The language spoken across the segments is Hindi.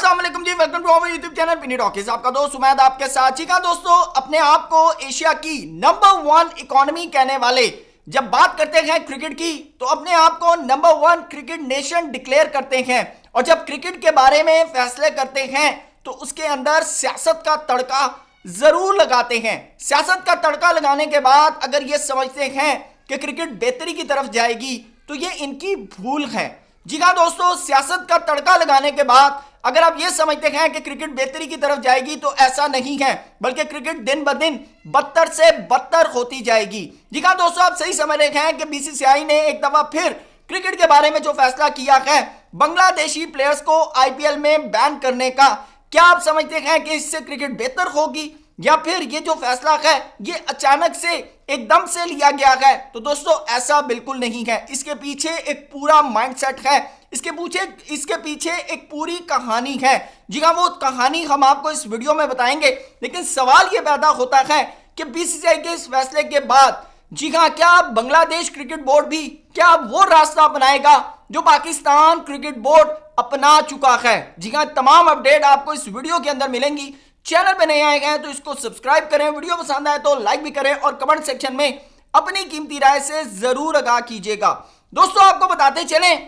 अस्सलाम वालेकुम जी, welcome to our YouTube channel Pini talkies. आपका दोस्त उमैद आपके साथ। जी हाँ दोस्तों, अपने आप को एशिया की नंबर 1 इकोनॉमी कहने वाले जब बात करते हैं क्रिकेट की, तो अपने आप को नंबर 1 क्रिकेट नेशन डिक्लेयर करते हैं। और जब क्रिकेट के बारे में फैसले करते हैं तो उसके अंदर सियासत का तड़का जरूर लगाते हैं। सियासत का तड़का लगाने के बाद अगर ये समझते हैं कि क्रिकेट बेहतरी की तरफ जाएगी तो ये इनकी भूल है। जी हाँ दोस्तों, सियासत का तड़का लगाने के बाद अगर आप ये समझते हैं कि क्रिकेट बेहतरी की तरफ जाएगी तो ऐसा नहीं है, बल्कि क्रिकेट दिन ब दिन बदतर से बदतर होती जाएगी। जी हाँ दोस्तों, आप सही समझ रहे हैं कि बीसीसीआई ने एक दफा फिर क्रिकेट के बारे में जो फैसला किया है बांग्लादेशी प्लेयर्स को आईपीएल में बैन करने का, क्या आप समझते हैं कि इससे क्रिकेट बेहतर होगी या फिर ये जो फैसला है ये अचानक से एकदम से लिया गया है? तो दोस्तों ऐसा बिल्कुल नहीं है। इसके पीछे एक पूरा माइंडसेट है, इसके पीछे एक पूरी कहानी है। जी हाँ, वो कहानी हम आपको इस वीडियो में बताएंगे। लेकिन सवाल ये पैदा होता है कि बीसीसीआई के इस फैसले के बाद जी हाँ, क्या बांग्लादेश क्रिकेट बोर्ड भी क्या वो रास्ता अपनाएगा जो पाकिस्तान क्रिकेट बोर्ड अपना चुका है? जी हाँ, तमाम अपडेट आपको इस वीडियो के अंदर मिलेंगी। चैनल पे नए आए हैं तो इसको सब्सक्राइब करें, वीडियो पसंद आए तो लाइक भी करें और कमेंट सेक्शन में अपनी कीमती राय से जरूर आगाह कीजिएगा। दोस्तों आपको बताते चलें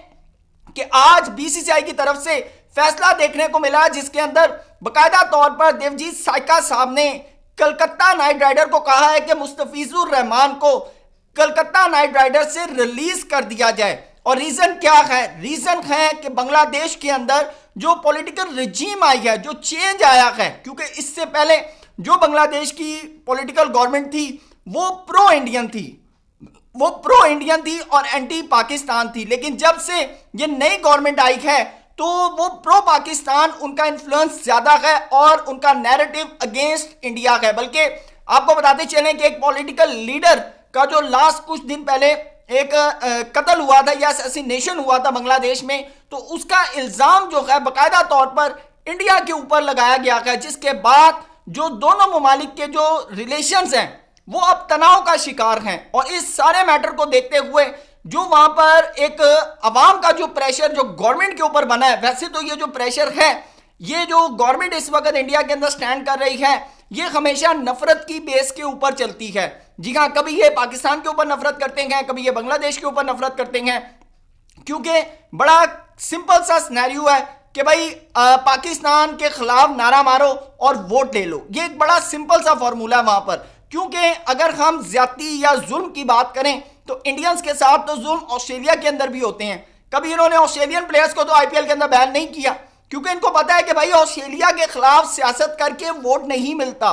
कि आज बीसीसीआई की तरफ से फैसला देखने को मिला जिसके अंदर बकायदा तौर पर देवजीत साइका साहब ने कलकत्ता नाइट राइडर को कहा है कि मुस्तफिजुर रहमान को कलकत्ता नाइट राइडर से रिलीज कर दिया जाए। और रीजन क्या है? रीजन है कि बांग्लादेश के अंदर जो पॉलिटिकल रिजीम आई है, जो चेंज आया है, क्योंकि इससे पहले जो बांग्लादेश की पॉलिटिकल गवर्नमेंट थी वो प्रो इंडियन थी और एंटी पाकिस्तान थी। लेकिन जब से ये नई गवर्नमेंट आई है तो वो प्रो पाकिस्तान, उनका इन्फ्लुएंस ज्यादा है और उनका नैरेटिव अगेंस्ट इंडिया है। बल्कि आपको बताते चलें कि एक पॉलिटिकल लीडर का जो लास्ट कुछ दिन पहले एक कत्ल हुआ था या असैसिनेशन हुआ था बांग्लादेश में, तो उसका इल्जाम जो है बकायदा तौर पर इंडिया के ऊपर लगाया गया है, जिसके बाद जो दोनों ममालिक के जो रिलेशंस हैं वो अब तनाव का शिकार हैं। और इस सारे मैटर को देखते हुए जो वहां पर एक अवाम का जो प्रेशर जो गवर्नमेंट के ऊपर बना है, वैसे तो ये जो प्रेशर है, ये जो गवर्नमेंट इस वक्त इंडिया के अंदर स्टैंड कर रही है, ये हमेशा नफरत की बेस के ऊपर चलती है। जी हाँ, कभी ये पाकिस्तान के ऊपर नफरत करते हैं, कभी ये बांग्लादेश के ऊपर नफरत करते हैं, क्योंकि बड़ा सिंपल सा सिनेरियो है कि भाई पाकिस्तान के खिलाफ नारा मारो और वोट ले लो। ये एक बड़ा सिंपल सा फॉर्मूला है वहां पर। क्योंकि अगर हम ज्यादती या जुल्म की बात करें तो इंडियंस के साथ तो जुल्म ऑस्ट्रेलिया के अंदर भी होते हैं। कभी इन्होंने ऑस्ट्रेलियन प्लेयर्स को तो आईपीएल के अंदर बैन नहीं किया, क्योंकि इनको पता है कि भाई ऑस्ट्रेलिया के खिलाफ सियासत करके वोट नहीं मिलता।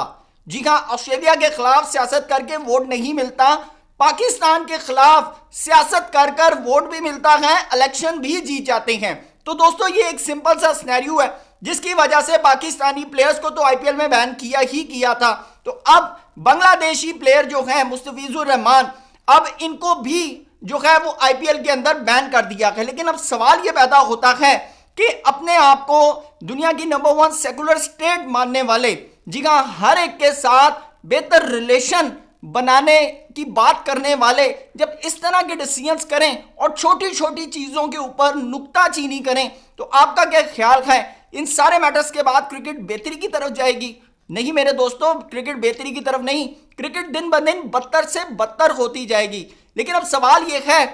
जी हाँ, ऑस्ट्रेलिया के खिलाफ सियासत करके वोट नहीं मिलता, पाकिस्तान के खिलाफ सियासत कर कर वोट भी मिलता है, इलेक्शन भी जीत जाते हैं। तो दोस्तों ये एक सिंपल सा सिनेरियो है जिसकी वजह से पाकिस्तानी प्लेयर्स को तो आईपीएल में बैन किया ही किया था। तो अब बांग्लादेशी प्लेयर जो है मुस्तफिजुर रहमान, अब इनको भी जो है वो आईपीएल के अंदर बैन कर दिया है। लेकिन अब सवाल ये पैदा होता है कि अपने आप को दुनिया की नंबर 1 सेकुलर स्टेट मानने वाले, जी हाँ, हर एक के साथ बेहतर रिलेशन बनाने की बात करने वाले जब इस तरह के डिसीजंस करें और छोटी छोटी चीजों के ऊपर नुक्ताचीनी करें, तो आपका क्या ख्याल है? इन सारे मैटर्स के बाद क्रिकेट बेहतरी की तरफ जाएगी? नहीं मेरे दोस्तों, क्रिकेट बेहतरी की तरफ नहीं, क्रिकेट दिन ब दिन बदतर से बदतर होती जाएगी। लेकिन अब सवाल यह है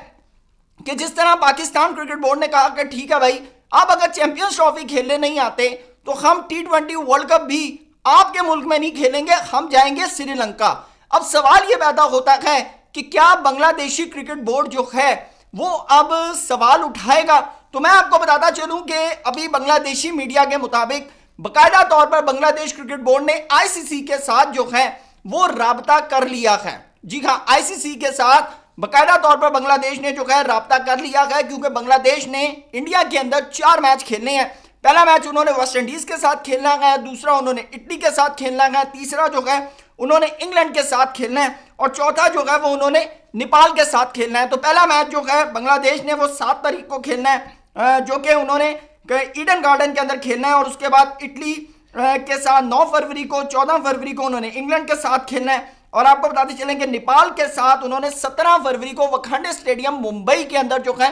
कि जिस तरह पाकिस्तान क्रिकेट बोर्ड ने कहा कि ठीक है भाई, आप अगर चैंपियंस ट्रॉफी खेलने नहीं आते तो हम T20 वर्ल्ड कप भी आपके मुल्क में नहीं खेलेंगे, हम जाएंगे श्रीलंका। अब सवाल यह पैदा होता है कि क्या बांग्लादेशी क्रिकेट बोर्ड जो है वो अब सवाल उठाएगा? तो मैं आपको बताता चलूं कि अभी बांग्लादेशी मीडिया के मुताबिक बकायदा तौर पर बांग्लादेश क्रिकेट बोर्ड ने आईसीसी के साथ जो है वो राब्ता कर लिया है। जी हाँ, आईसीसी के साथ बकायदा तौर पर बांग्लादेश ने जो है राब्ता कर लिया है, क्योंकि बांग्लादेश ने इंडिया के अंदर 4 मैच खेलने हैं। पहला मैच उन्होंने वेस्ट इंडीज के साथ खेलना है, दूसरा उन्होंने इटली के साथ खेलना है, तीसरा जो है उन्होंने इंग्लैंड के साथ खेलना है और चौथा जो है वो उन्होंने नेपाल के साथ खेलना है। तो पहला मैच जो है बांग्लादेश ने वो 7 तारीख को खेलना है, जो कि उन्होंने ईडन गार्डन के अंदर खेलना है, और उसके बाद इटली के साथ 9 फरवरी को, 14 फरवरी को उन्होंने इंग्लैंड के साथ खेलना है। और आपको बताते चलें कि नेपाल के साथ उन्होंने 17 फरवरी को वानखेड़े स्टेडियम मुंबई के अंदर जो है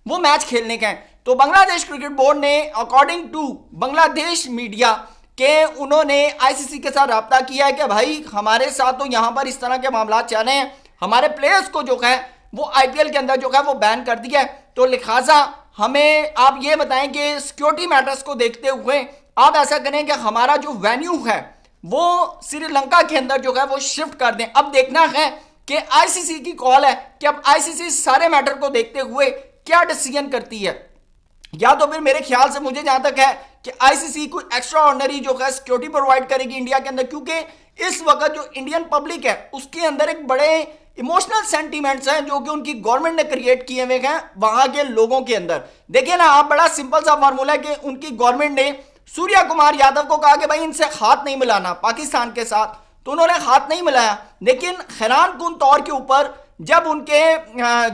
वो मैच खेलने के हैं। तो बांग्लादेश क्रिकेट बोर्ड ने अकॉर्डिंग टू बांग्लादेश मीडिया के उन्होंने आईसीसी के साथ राब्ता किया है कि भाई हमारे साथ तो यहां पर इस तरह के मामला चल रहे हैं, हमारे प्लेयर्स को जो है वो आईपीएल के अंदर जो है वो बैन कर दिया है, तो लिहाजा हमें आप ये बताएं कि सिक्योरिटी मैटर्स को देखते हुए आप ऐसा करें कि हमारा जो वेन्यू है वो श्रीलंका के अंदर जो है वो शिफ्ट कर दें। अब देखना है कि आईसीसी की कॉल है कि अब आईसीसी सारे मैटर को देखते हुए क्या डिसीजन करती है, या तो फिर मेरे ख्याल से मुझे जहां तक है कि आईसीसी कोई एक्स्ट्रा ऑर्डिनरी जो है सिक्योरिटी प्रोवाइड करेगी इंडिया के अंदर, क्योंकि इस वक्त जो इंडियन पब्लिक है उसके अंदर एक बड़े इमोशनल सेंटीमेंट्स हैं जो कि उनकी गवर्नमेंट ने क्रिएट किए हुए हैं वहां के लोगों के अंदर। देखिए ना आप, बड़ा सिंपल सा फार्मूला है कि उनकी गवर्नमेंट ने सूर्या कुमार यादव को कहा कि भाई इनसे हाथ नहीं मिलाना पाकिस्तान के साथ, तो उन्होंने हाथ नहीं मिलाया। लेकिन हैरान कुन तौर के ऊपर जब उनके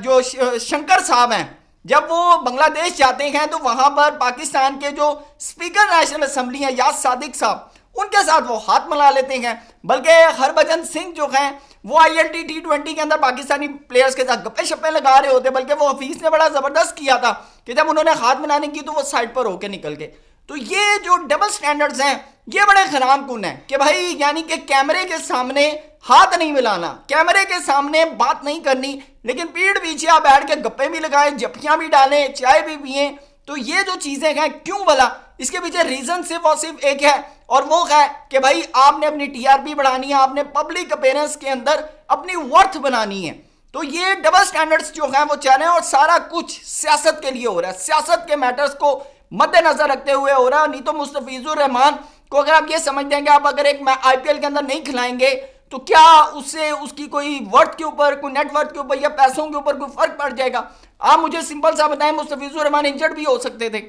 जो शंकर साहब हैं जब वो बांग्लादेश जाते हैं तो वहां पर पाकिस्तान के जो स्पीकर नेशनल असेंबली हैं याद सादिक साहब, उनके साथ वो हाथ मिला लेते हैं। बल्कि हरभजन सिंह जो हैं वो ILT T20 के अंदर पाकिस्तानी प्लेयर्स के साथ गप्पे शप्पे लगा रहे होते, बल्कि वो हफीज ने बड़ा जबरदस्त किया था कि जब उन्होंने हाथ मिलाने की तो वो साइड पर होकर निकल गए। तो ये जो डबल स्टैंडर्ड्स हैं ये बड़े खराब कुन है कि भाई यानी कि कैमरे के सामने हाथ नहीं मिलाना, कैमरे के सामने बात नहीं करनी, लेकिन पीठ पीछे आप बैठ के गप्पे भी लगाए, जप्पियां भी डालें, चाय भी पिए। तो ये जो चीजें हैं क्यों भला, इसके पीछे रीजन सिर्फ और सिर्फ एक है और वो है कि भाई आपने अपनी टीआरपी बढ़ानी है, आपने पब्लिक अपीयरेंस के अंदर अपनी वर्थ बनानी है। तो ये डबल स्टैंडर्ड्स जो हैं वो चल रहे हैं और सारा कुछ सियासत के लिए हो रहा है, सियासत के मैटर्स को मद्देनजर रखते हुए हो रहा है। नहीं तो मुस्तफिजुर रहमान को अगर आप ये समझ देंगे आप अगर एक आईपीएल के अंदर नहीं खिलाएंगे तो क्या उससे उसकी कोई वर्थ के ऊपर, कोई नेटवर्थ के ऊपर या पैसों के ऊपर कोई फर्क पड़ जाएगा? आप मुझे सिंपल सा बताएं, मुस्तफिजुर रहमान इंजर्ड भी हो सकते थे,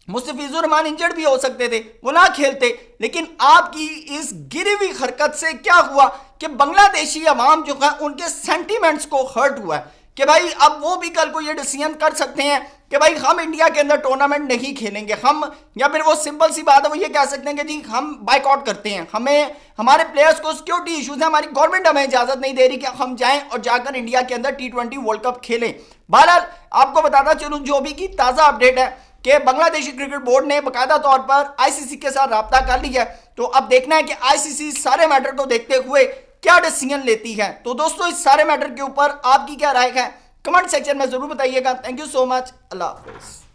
मुस्तफिजुर रहमान इंजर्ड भी हो सकते थे, वो ना खेलते। लेकिन आपकी इस गिरी हुई हरकत से क्या हुआ कि बांग्लादेशी अवाम जो है उनके सेंटीमेंट्स को हर्ट हुआ है कि भाई अब वो भी कल को ये डिसीजन कर सकते हैं कि भाई हम इंडिया के अंदर टूर्नामेंट नहीं खेलेंगे हम, या फिर वो सिंपल सी बात है वो ये कह सकते हैं कि जी हम बाइकआउट करते हैं, हमें हमारे प्लेयर्स को सिक्योरिटी इश्यूज है, हमारी गवर्नमेंट हमें इजाजत नहीं दे रही कि हम जाएं और जाकर इंडिया के अंदर T20 वर्ल्ड कप खेलें। बहरहाल आपको बताता चलूं जो भी की ताज़ा अपडेट है कि बांग्लादेशी क्रिकेट बोर्ड ने बाकायदा तौर पर आईसीसी के साथ राब्ता कर लिया है। तो अब देखना है कि आईसीसी सारे मैटर को देखते हुए क्या डिसीजन लेती है। तो दोस्तों इस सारे मैटर के ऊपर आपकी क्या राय है कमेंट सेक्शन में जरूर बताइएगा। थैंक यू सो मच, अल्लाह हाफिज़।